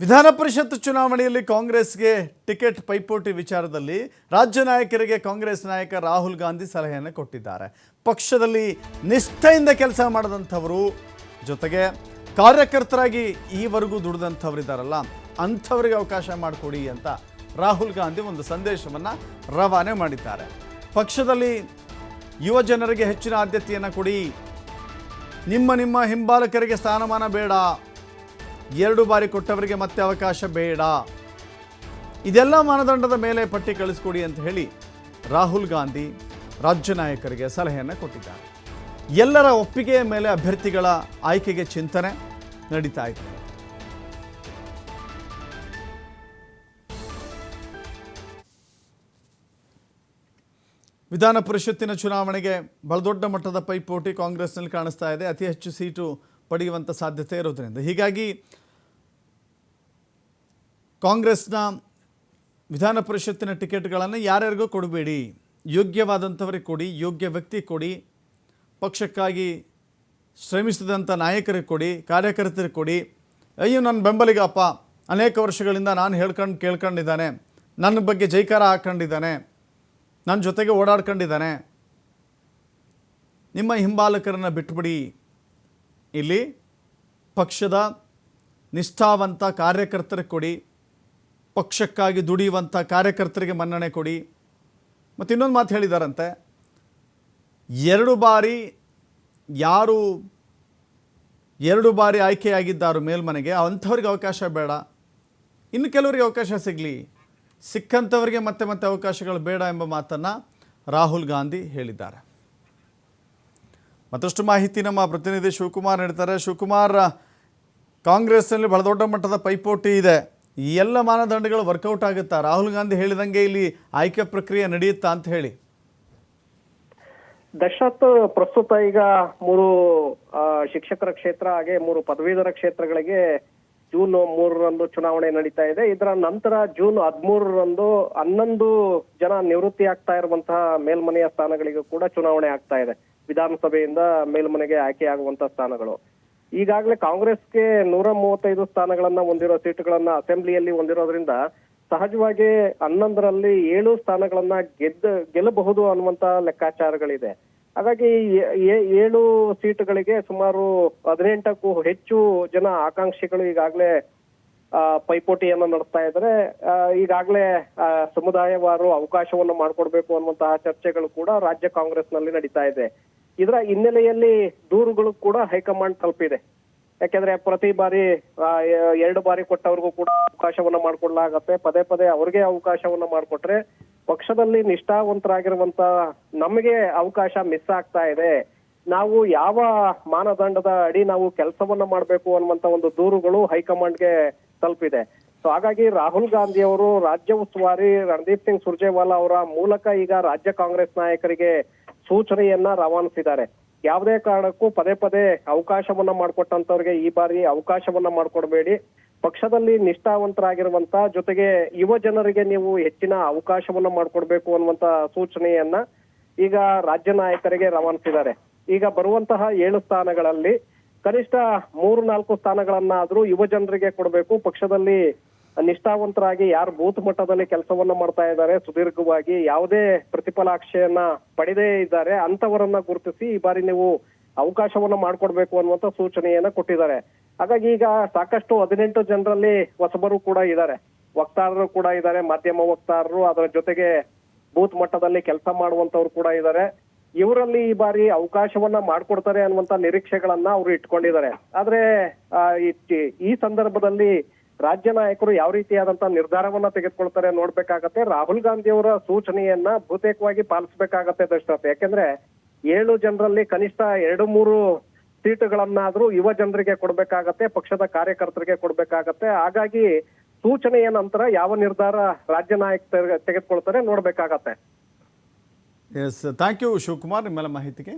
ವಿಧಾನ ಪರಿಷತ್ ಚುನಾವಣೆಯಲ್ಲಿ ಕಾಂಗ್ರೆಸ್ಗೆ ಟಿಕೆಟ್ ಪೈಪೋಟಿ ವಿಚಾರದಲ್ಲಿ ರಾಜ್ಯ ನಾಯಕರಿಗೆ ಕಾಂಗ್ರೆಸ್ ನಾಯಕ ರಾಹುಲ್ ಗಾಂಧಿ ಸಲಹೆಯನ್ನು ಕೊಟ್ಟಿದ್ದಾರೆ. ಪಕ್ಷದಲ್ಲಿ ನಿಷ್ಠೆಯಿಂದ ಕೆಲಸ ಮಾಡಿದಂಥವರು ಜೊತೆಗೆ ಕಾರ್ಯಕರ್ತರಾಗಿ ಈವರೆಗೂ ದುಡಿದಂಥವರಿದ್ದಾರಲ್ಲ ಅಂಥವರಿಗೆ ಅವಕಾಶ ಮಾಡಿಕೊಡಿ ಅಂತ ರಾಹುಲ್ ಗಾಂಧಿ ಒಂದು ಸಂದೇಶವನ್ನು ರವಾನೆ ಮಾಡಿದ್ದಾರೆ. ಪಕ್ಷದಲ್ಲಿ ಯುವ ಜನರಿಗೆ ಹೆಚ್ಚಿನ ಆದ್ಯತೆಯನ್ನು ಕೊಡಿ, ನಿಮ್ಮ ಹಿಂಬಾಲಕರಿಗೆ ಸ್ಥಾನಮಾನ ಬೇಡ, 2 ಬಾರಿ ಕೊಟ್ಟವರಿಗೆ ಮತ್ತೆ ಅವಕಾಶ ಬೇಡ, ಇದೆಲ್ಲ ಮಾನದಂಡದ ಮೇಲೆ ಪಟ್ಟಿ ಕಳಿಸ್ಕೊಡಿ ಅಂತ ಹೇಳಿ ರಾಹುಲ್ ಗಾಂಧಿ ರಾಜ್ಯ ನಾಯಕರಿಗೆ ಸಲಹೆಯನ್ನು ಕೊಟ್ಟಿದ್ದಾರೆ. ಎಲ್ಲರ ಒಪ್ಪಿಗೆಯ ಮೇಲೆ ಅಭ್ಯರ್ಥಿಗಳ ಆಯ್ಕೆಗೆ ಚಿಂತನೆ ನಡೀತಾ ಇದೆ. ವಿಧಾನ ಪರಿಷತ್ತಿನ ಚುನಾವಣೆಗೆ ಬಹಳ ದೊಡ್ಡ ಮಟ್ಟದ ಪೈಪೋಟಿ ಕಾಂಗ್ರೆಸ್ನಲ್ಲಿ ಕಾಣಿಸ್ತಾ ಇದೆ. ಅತಿ ಹೆಚ್ಚು ಸೀಟು ಪಡೆಯುವಂಥ ಸಾಧ್ಯತೆ ಇರೋದ್ರಿಂದ ಹೀಗಾಗಿ ಕಾಂಗ್ರೆಸ್ನ ವಿಧಾನ ಪರಿಷತ್ತಿನ ಟಿಕೆಟ್ಗಳನ್ನು ಯಾರ್ಯಾರಿಗೂ ಕೊಡಬೇಡಿ, ಯೋಗ್ಯವಾದಂಥವರಿಗೆ ಕೊಡಿ, ಯೋಗ್ಯ ವ್ಯಕ್ತಿ ಕೊಡಿ, ಪಕ್ಷಕ್ಕಾಗಿ ಶ್ರಮಿಸಿದಂಥ ನಾಯಕರಿಗೆ ಕೊಡಿ, ಕಾರ್ಯಕರ್ತರಿಗೆ ಕೊಡಿ. ಅಯ್ಯೋ ನನ್ನ ಬೆಂಬಲಿಗಪ್ಪ, ಅನೇಕ ವರ್ಷಗಳಿಂದ ನಾನು ಕೇಳ್ಕೊಂಡಿದ್ದಾನೆ, ನನ್ನ ಬಗ್ಗೆ ಜೈಕಾರ ಹಾಕ್ಕೊಂಡಿದ್ದಾನೆ, ನನ್ನ ಜೊತೆಗೆ ಓಡಾಡ್ಕೊಂಡಿದ್ದಾನೆ, ನಿಮ್ಮ ಹಿಂಬಾಲಕರನ್ನು ಬಿಟ್ಟುಬಿಡಿ. ಇಲ್ಲಿ ಪಕ್ಷದ ನಿಷ್ಠಾವಂತ ಕಾರ್ಯಕರ್ತರಿಗೆ ಕೊಡಿ, ಪಕ್ಷಕ್ಕಾಗಿ ದುಡಿಯುವಂಥ ಕಾರ್ಯಕರ್ತರಿಗೆ ಮನ್ನಣೆ ಕೊಡಿ. ಮತ್ತು ಇನ್ನೊಂದು ಮಾತು ಹೇಳಿದಾರಂತೆ, 2 ಬಾರಿ ಯಾರು 2 ಬಾರಿ ಆಯ್ಕೆಯಾಗಿದ್ದಾರೋ ಮೇಲ್ಮನೆಗೆ ಅಂಥವ್ರಿಗೆ ಅವಕಾಶ ಬೇಡ, ಇನ್ನು ಕೆಲವರಿಗೆ ಅವಕಾಶ ಸಿಗಲಿ, ಸಿಕ್ಕಂಥವರಿಗೆ ಮತ್ತೆ ಅವಕಾಶಗಳು ಬೇಡ ಎಂಬ ಮಾತನ್ನು ರಾಹುಲ್ ಗಾಂಧಿ ಹೇಳಿದ್ದಾರೆ. ಮತ್ತಷ್ಟು ಮಾಹಿತಿ ನಮ್ಮ ಪ್ರತಿನಿಧಿ ಶಿವಕುಮಾರ್ ನೀಡ್ತಾರೆ. ಶಿವಕುಮಾರ್, ಕಾಂಗ್ರೆಸ್ನಲ್ಲಿ ಬಹಳ ದೊಡ್ಡ ಮಟ್ಟದ ಪೈಪೋಟಿ ಇದೆ, ಈ ಎಲ್ಲ ಮಾನದಂಡಗಳು ವರ್ಕೌಟ್ ಆಗುತ್ತಾ? ರಾಹುಲ್ ಗಾಂಧಿ ಹೇಳಿದಂಗೆ ಇಲ್ಲಿ ಆಯ್ಕೆ ಪ್ರಕ್ರಿಯೆ ನಡೆಯುತ್ತಾ ಅಂತ ಹೇಳಿ. ದಶರಥ್, ಪ್ರಸ್ತುತ ಈಗ 3 ಶಿಕ್ಷಕರ ಕ್ಷೇತ್ರ ಹಾಗೆ 3 ಪದವೀಧರ ಕ್ಷೇತ್ರಗಳಿಗೆ ಜೂನ್ 3ರಂದು ಚುನಾವಣೆ ನಡೀತಾ ಇದೆ. ಇದರ ನಂತರ ಜೂನ್ 13ರಂದು 11 ಜನ ನಿವೃತ್ತಿ ಆಗ್ತಾ ಇರುವಂತಹ ಮೇಲ್ಮನೆಯ ಸ್ಥಾನಗಳಿಗೂ ಕೂಡ ಚುನಾವಣೆ ಆಗ್ತಾ ಇದೆ. ವಿಧಾನಸಭೆಯಿಂದ ಮೇಲ್ಮನೆಗೆ ಆಯ್ಕೆಯಾಗುವಂತಹ ಸ್ಥಾನಗಳು ಈಗಾಗಲೇ ಕಾಂಗ್ರೆಸ್ಗೆ 135 ಸ್ಥಾನಗಳನ್ನ ಹೊಂದಿರೋ ಸೀಟುಗಳನ್ನ ಅಸೆಂಬ್ಲಿಯಲ್ಲಿ ಹೊಂದಿರೋದ್ರಿಂದ ಸಹಜವಾಗಿ 11ರಲ್ಲಿ 7 ಸ್ಥಾನಗಳನ್ನ ಗೆಲ್ಲಬಹುದು ಅನ್ನುವಂತ ಲೆಕ್ಕಾಚಾರಗಳಿದೆ. ಹಾಗಾಗಿ 7 ಸೀಟುಗಳಿಗೆ ಸುಮಾರು 18ಕ್ಕೂ ಹೆಚ್ಚು ಜನ ಆಕಾಂಕ್ಷಿಗಳು ಈಗಾಗಲೇ ಪೈಪೋಟಿಯನ್ನು ನಡೆಸ್ತಾ ಇದ್ದಾರೆ. ಈಗಾಗಲೇ ಸಮುದಾಯವಾರು ಅವಕಾಶವನ್ನು ಮಾಡಿಕೊಡ್ಬೇಕು ಅನ್ನುವಂತಹ ಚರ್ಚೆಗಳು ಕೂಡ ರಾಜ್ಯ ಕಾಂಗ್ರೆಸ್ನಲ್ಲಿ ನಡೀತಾ ಇದೆ. ಇದರ ಹಿನ್ನೆಲೆಯಲ್ಲಿ ದೂರುಗಳು ಕೂಡ ಹೈಕಮಾಂಡ್ ತಲುಪಿದೆ. ಯಾಕೆಂದ್ರೆ ಪ್ರತಿ ಬಾರಿ 2 ಬಾರಿ ಕೊಟ್ಟವ್ರಿಗೂ ಕೂಡ ಅವಕಾಶವನ್ನ ಮಾಡ್ಕೊಡ್ಲಾಗತ್ತೆ. ಪದೇ ಅವ್ರಿಗೆ ಅವಕಾಶವನ್ನ ಮಾಡಿಕೊಟ್ರೆ ಪಕ್ಷದಲ್ಲಿ ನಿಷ್ಠಾವಂತರಾಗಿರುವಂತ ನಮಗೆ ಅವಕಾಶ ಮಿಸ್ ಆಗ್ತಾ ಇದೆ, ನಾವು ಯಾವ ಮಾನದಂಡದ ಅಡಿ ನಾವು ಕೆಲಸವನ್ನ ಮಾಡ್ಬೇಕು ಅನ್ನುವಂತ ಒಂದು ದೂರುಗಳು ಹೈಕಮಾಂಡ್ಗೆ ತಲುಪಿದೆ. ಸೊ ಹಾಗಾಗಿ ರಾಹುಲ್ ಗಾಂಧಿ ಅವರು ರಾಜ್ಯ ಉಸ್ತುವಾರಿ ರಣದೀಪ್ ಸಿಂಗ್ ಸುರ್ಜೇವಾಲಾ ಅವರ ಮೂಲಕ ಈಗ ರಾಜ್ಯ ಕಾಂಗ್ರೆಸ್ ನಾಯಕರಿಗೆ ಸೂಚನೆಯನ್ನ ರವಾನಿಸಿದ್ದಾರೆ. ಯಾವುದೇ ಕಾರಣಕ್ಕೂ ಪದೇ ಅವಕಾಶವನ್ನ ಮಾಡಿಕೊಟ್ಟಂತವ್ರಿಗೆ ಈ ಬಾರಿ ಅವಕಾಶವನ್ನ ಮಾಡಿಕೊಡ್ಬೇಡಿ, ಪಕ್ಷದಲ್ಲಿ ನಿಷ್ಠಾವಂತರಾಗಿರುವಂತ ಜೊತೆಗೆ ಯುವ ಜನರಿಗೆ ನೀವು ಹೆಚ್ಚಿನ ಅವಕಾಶವನ್ನ ಮಾಡಿಕೊಡ್ಬೇಕು ಅನ್ನುವಂತ ಸೂಚನೆಯನ್ನ ಈಗ ರಾಜ್ಯ ನಾಯಕರಿಗೆ ರವಾನಿಸಿದ್ದಾರೆ. ಈಗ ಬರುವಂತಹ 7 ಸ್ಥಾನಗಳಲ್ಲಿ ಕನಿಷ್ಠ 3-4 ಸ್ಥಾನಗಳನ್ನಾದ್ರೂ ಯುವ ಜನರಿಗೆ ಕೊಡಬೇಕು. ಪಕ್ಷದಲ್ಲಿ ನಿಷ್ಠಾವಂತರಾಗಿ ಯಾರು ಬೂತ್ ಮಟ್ಟದಲ್ಲಿ ಕೆಲಸವನ್ನ ಮಾಡ್ತಾ ಇದ್ದಾರೆ, ಸುದೀರ್ಘವಾಗಿ ಯಾವುದೇ ಪ್ರತಿಫಲಾಕ್ಷೆಯನ್ನ ಪಡೆದೇ ಇದ್ದಾರೆ, ಅಂತವರನ್ನ ಗುರುತಿಸಿ ಈ ಬಾರಿ ನೀವು ಅವಕಾಶವನ್ನ ಮಾಡ್ಕೊಡ್ಬೇಕು ಅನ್ನುವಂತ ಸೂಚನೆಯನ್ನ ಕೊಟ್ಟಿದ್ದಾರೆ. ಹಾಗಾಗಿ ಈಗ ಸಾಕಷ್ಟು 18 ಜನರಲ್ಲಿ ಹೊಸಬರು ಕೂಡ ಇದ್ದಾರೆ, ವಕ್ತಾರರು ಕೂಡ ಇದ್ದಾರೆ, ಮಾಧ್ಯಮ ವಕ್ತಾರರು, ಅದರ ಜೊತೆಗೆ ಬೂತ್ ಮಟ್ಟದಲ್ಲಿ ಕೆಲಸ ಮಾಡುವಂತವ್ರು ಕೂಡ ಇದ್ದಾರೆ. ಇವರಲ್ಲಿ ಈ ಬಾರಿ ಅವಕಾಶವನ್ನ ಮಾಡ್ಕೊಡ್ತಾರೆ ಅನ್ನುವಂತ ನಿರೀಕ್ಷೆಗಳನ್ನ ಅವರು ಇಟ್ಕೊಂಡಿದ್ದಾರೆ. ಆದ್ರೆ ಈ ಸಂದರ್ಭದಲ್ಲಿ ರಾಜ್ಯ ನಾಯಕರು ಯಾವ ರೀತಿಯಾದಂತಹ ನಿರ್ಧಾರವನ್ನ ತೆಗೆದುಕೊಳ್ತಾರೆ ನೋಡ್ಬೇಕಾಗತ್ತೆ. ರಾಹುಲ್ ಗಾಂಧಿ ಅವರ ಸೂಚನೆಯನ್ನ ಬಹುತೇಕವಾಗಿ ಪಾಲಿಸಬೇಕಾಗತ್ತೆ ದಶರಥ್. ಯಾಕೆಂದ್ರೆ 7 ಜನರಲ್ಲಿ ಕನಿಷ್ಠ 2-3 ಸೀಟುಗಳನ್ನಾದ್ರೂ ಯುವ ಜನರಿಗೆ ಕೊಡ್ಬೇಕಾಗತ್ತೆ, ಪಕ್ಷದ ಕಾರ್ಯಕರ್ತರಿಗೆ ಕೊಡ್ಬೇಕಾಗತ್ತೆ. ಹಾಗಾಗಿ ಸೂಚನೆಯ ನಂತರ ಯಾವ ನಿರ್ಧಾರ ರಾಜ್ಯ ನಾಯಕರು ತೆಗೆದುಕೊಳ್ತಾರೆ ನೋಡ್ಬೇಕಾಗತ್ತೆ. ಎಸ್, ಥ್ಯಾಂಕ್ ಯು ಶಿವಕುಮಾರ್ ನಿಮ್ಮೆಲ್ಲ ಮಾಹಿತಿಗೆ.